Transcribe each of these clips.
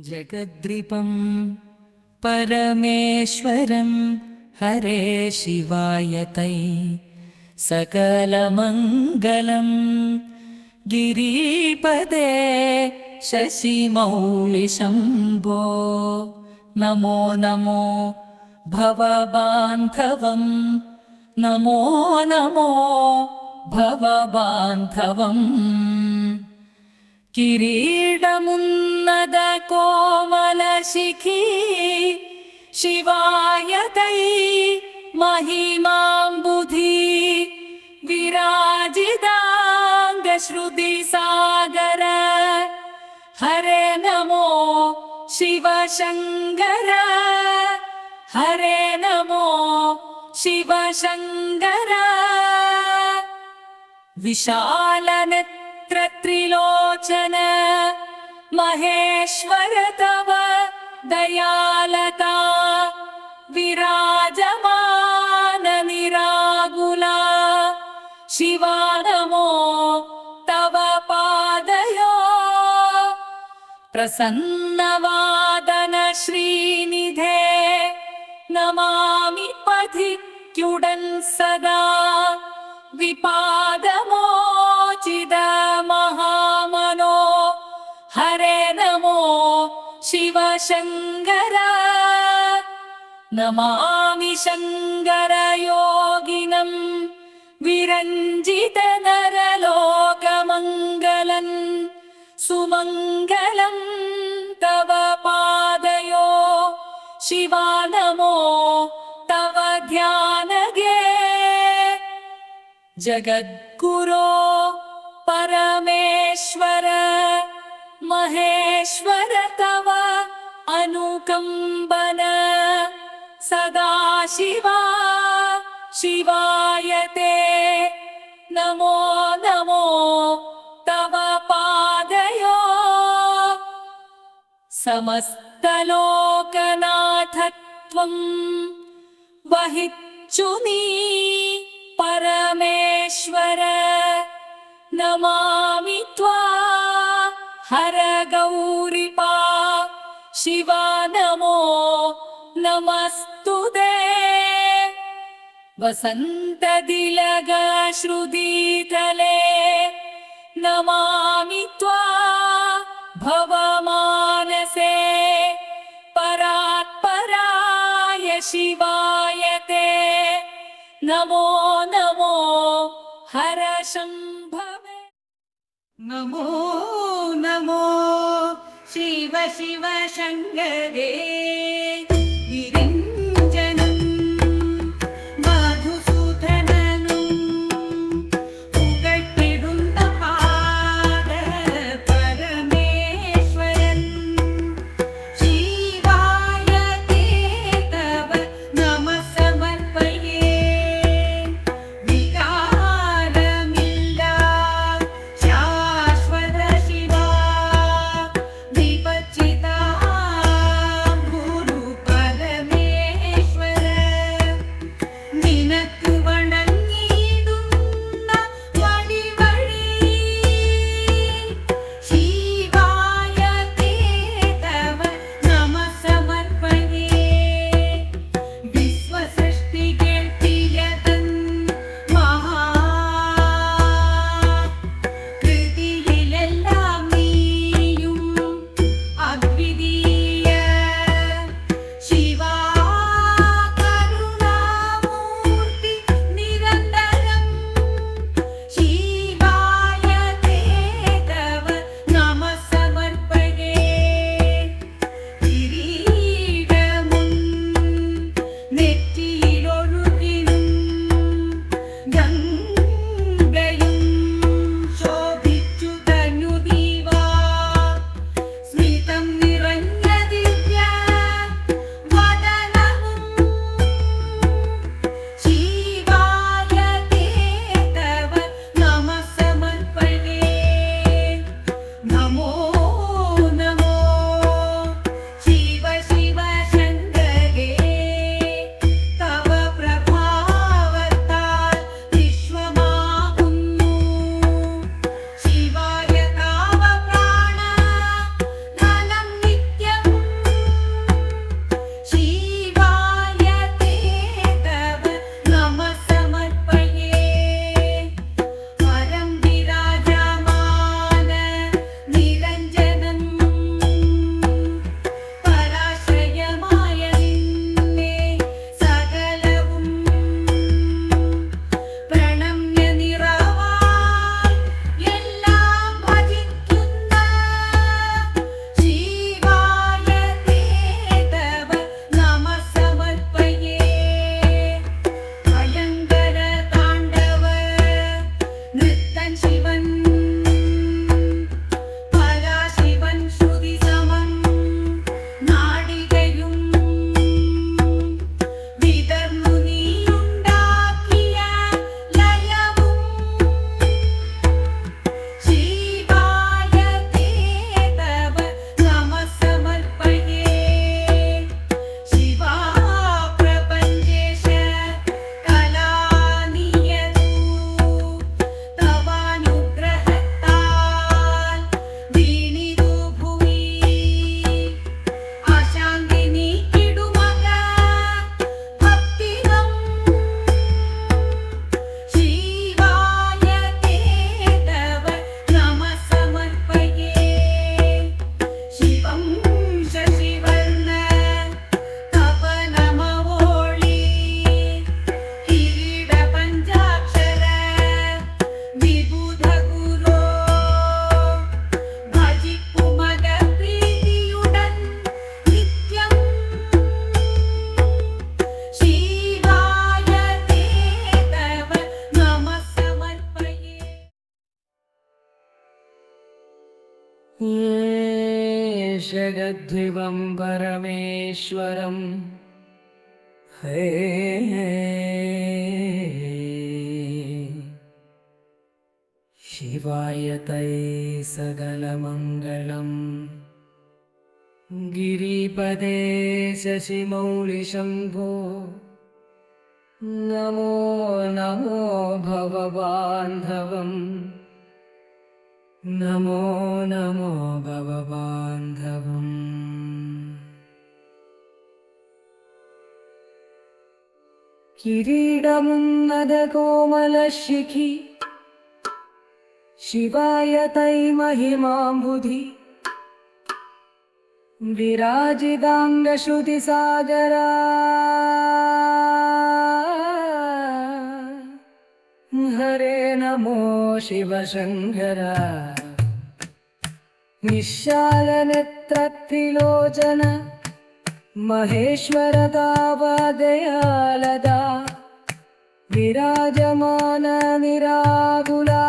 जगद्रिपं परमेश्वरं हरे शिवाय तै सकलमङ्गलं गिरिपदे शशिमौलिशम्भो नमो नमो भवबान्धवं नमो नमो भवबान्धवम् किरीटमुन्नत कोमलशिखी शिवाय तै महिमाम्बुधि विराजिताङ्गश्रुतिसागर हरे नमो शिवशङ्कर हरे नमो शिवशङ्कर विशालनेत्रत्रिलोचन महेश्वर तव दयालता विराजमान निराकुला शिवा नमो तव पादयो प्रसन्नवादन श्रीनिधे नमामि पथिक्युडन् सदा विपादमोचित महामनो हरे नमो शिवशङ्कर नमामि शङ्कर योगिनं विरञ्जित नरलोकमङ्गलं सुमङ्गलं तव पादयो शिवा नमो तव ध्यानगे जगद्गुरो परमेश्वर महेश्वर तव अनुकम्पन सदा शिवा शिवाय ते नमो नमो तव पादयो समस्तलोकनाथत्वं वहिच्युनि परमेश्वर नमामि त्वा हर गौरिपा शिवा नमो नमस्तुते वसन्तदिलग श्रुतितले नमामि त्वा भवमानसे परात्पराय शिवाय ते नमो नमो हर शम्भवे नमो नमो शिव शिव शङ्करे गिरिञ्जनं मधुसूदननं पुगट्टिडुन्नपाद परमेश्वरन् शिवाय ते तव नमः समर्पये विकारमिल्ला शाश्वत शिवा विपच्चिता गुरु परमेश्वर हयग्रीवं परमेश्वरम् हे शिवाय तै सकलमङ्गलम् गिरिपदे शशिमौलिशम्भो नमो नमो भवबान्धवम् नमो नमो भवबान्धवम् किरीटमुन्नतकोमलशिखि शिवाय तै महिमाम्बुधि विराजिताङ्गश्रुतिसागरा हरे नमो शिवशङ्कर निश्शालनेत्रत्रिलोचन महेश्वर तावदयालदा विराजमान निराकुला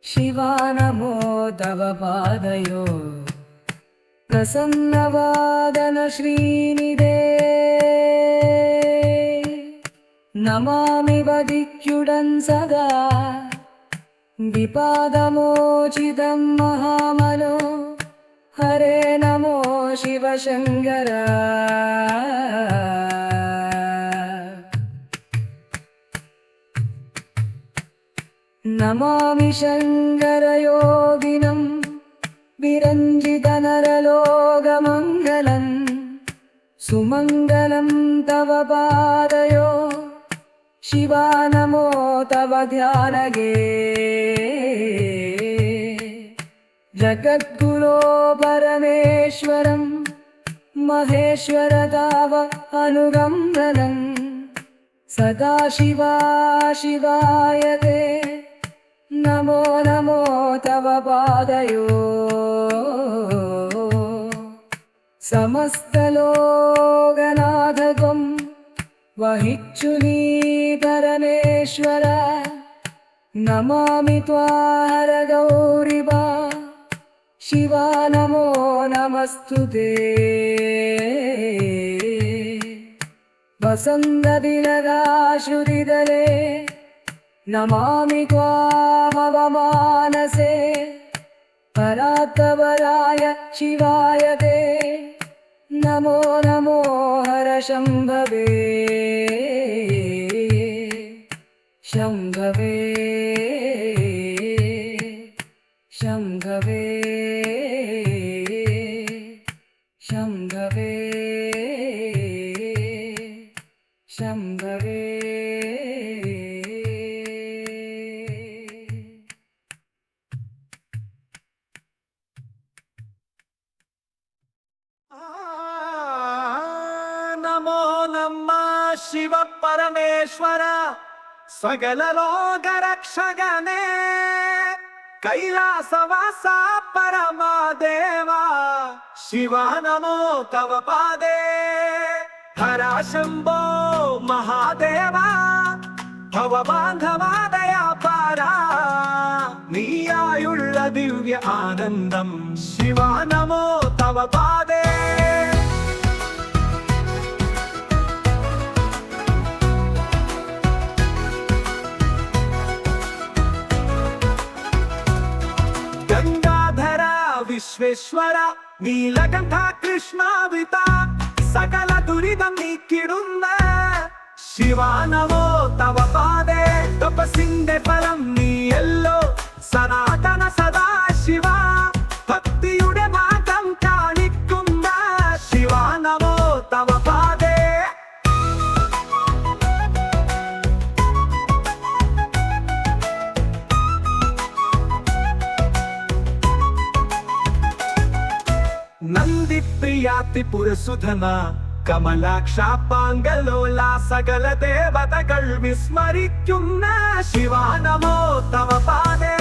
शिवा नमो तव पादयो प्रसन्नवादन श्रीनिधे नमामि वदिक्युडन् सदा विपादमोचितं महामनो हरे नमो शिवशङ्कर नमामि शङ्करयोगिनं विरञ्जितनरलोकमङ्गलम् सुमङ्गलं तव पादयो शिवा नमो तव ध्यानगे जगद्गुरो परमेश्वरं महेश्वर तव अनुगम्यनं सदा शिवा शिवाय ते नमो नमो तव पादयो समस्तलोकनाथकं वहिच्युनी परमेश्वर नमामि त्वां गौरिवा शिवा नमो नमस्तुते वसन्तदिनदाश्रुतिदले नमामि त्वामवमानसे परात्पराय शिवाय ते नमो नमो हर शम्भवे शम्भवे शम्भवे शम्भवे शम्भवे नमो नमः शिव परमेश्वर सकल लोक रक्षगणे कैलासवास परमदेवा शिवा नमो तव पादे हरा शंभो महादेवा भव बांधवादया पारा नीयायुள்ள दिव्य आनंदम शिवा नमो तव पादे गंगाधर विश्वेश्वर नीलकंठ कृष्णावृता सकल दुरिदं नीक्किडुन्न शिवा नमो तव पादे तपस्सिंदे फलं नीयल्लो सनातन सदा शिवा भक्तियुडे मार्गं काणिक्कुन्न शिवा नमो तव पादे नंदी प्रियाति पुरसुधन कमलाक्ष पांगलोला सकल देवतകൾ വിസ്മരിക്കുന്ന शिवा नमो तव पादे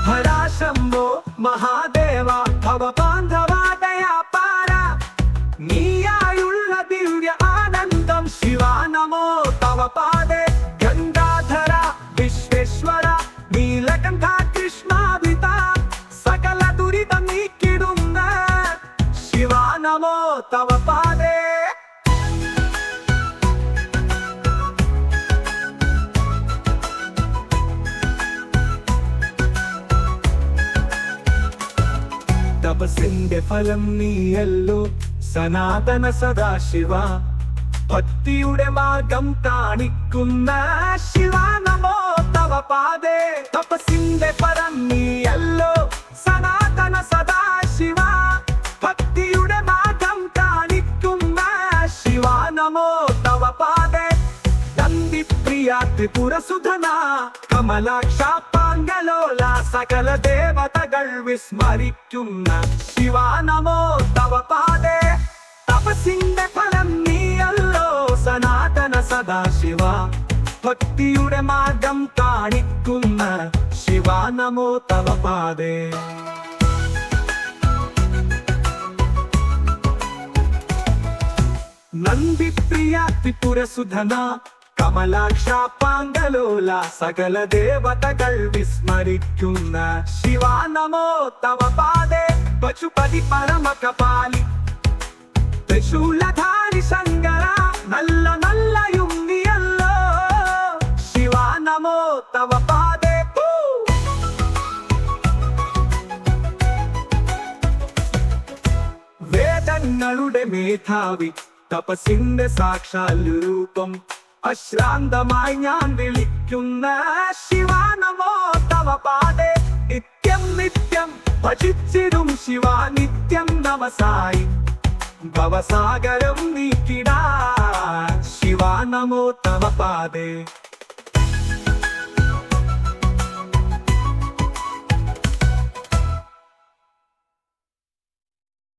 हरा शंभो महादेवा भव बांधवादया पारा नीयायुள்ள दिव्य आनंदम शिवा नमो तव ഫലം നീയല്ലോ സനാതന സദാശിവ ഭക്തിയുടെ മാർഗം കാണിക്കുന്ന ശിവ നമോ തവ പാദേ തപസിന്റെ ഫലം നീയല്ലോ സനാതന സദാശിവ ഭക്തിയുടെ മാർഗം കാണിക്കുന്ന ശിവ നമോ തവ പാദേ നന്ദിപ്രിയ ത്രിപുരസുധന കമലാക്ഷ പാങ്കലോല സകല ദേവതകൾ വിസ്മരിക്കുന്ന ശിവ നമോ തവ പാദേ തപസിന്റെ ഫലം നീയല്ലോ സനാതന സദാശിവ ഭക്തിയുടെ മാർഗം കാണിക്കുന്ന ശിവ നമോ തവ പാദേ നന്ദിപ്രിയ ത്രിപുരസുധന കമലാക്ഷ പാങ്കലോല സകല ദേവതകൾ വിസ്മരിക്കുന്ന ശിവ നമോ തവ പാദേ പശുപതി പരമ കപാലി ത്രിശൂലധാരി ശങ്കര നല്ല നല്ല യുങ്ങിയല്ലോ ശിവ നമോ തവ പാദേ വേദങ്ങളുടെ മേധാവി തപസിന്റെ സാക്ഷാൽ രൂപം അശ്രാന്തമായി ഞാൻ വിളിക്കുന്ന ശിവ നമോ തവ പാദേ നിത്യം നിത്യം ഭജിച്ചിടും ശിവ നിത്യം നമസായി ഭവസാഗരം നീക്കിടാ ശിവ നമോ തവ പാദേ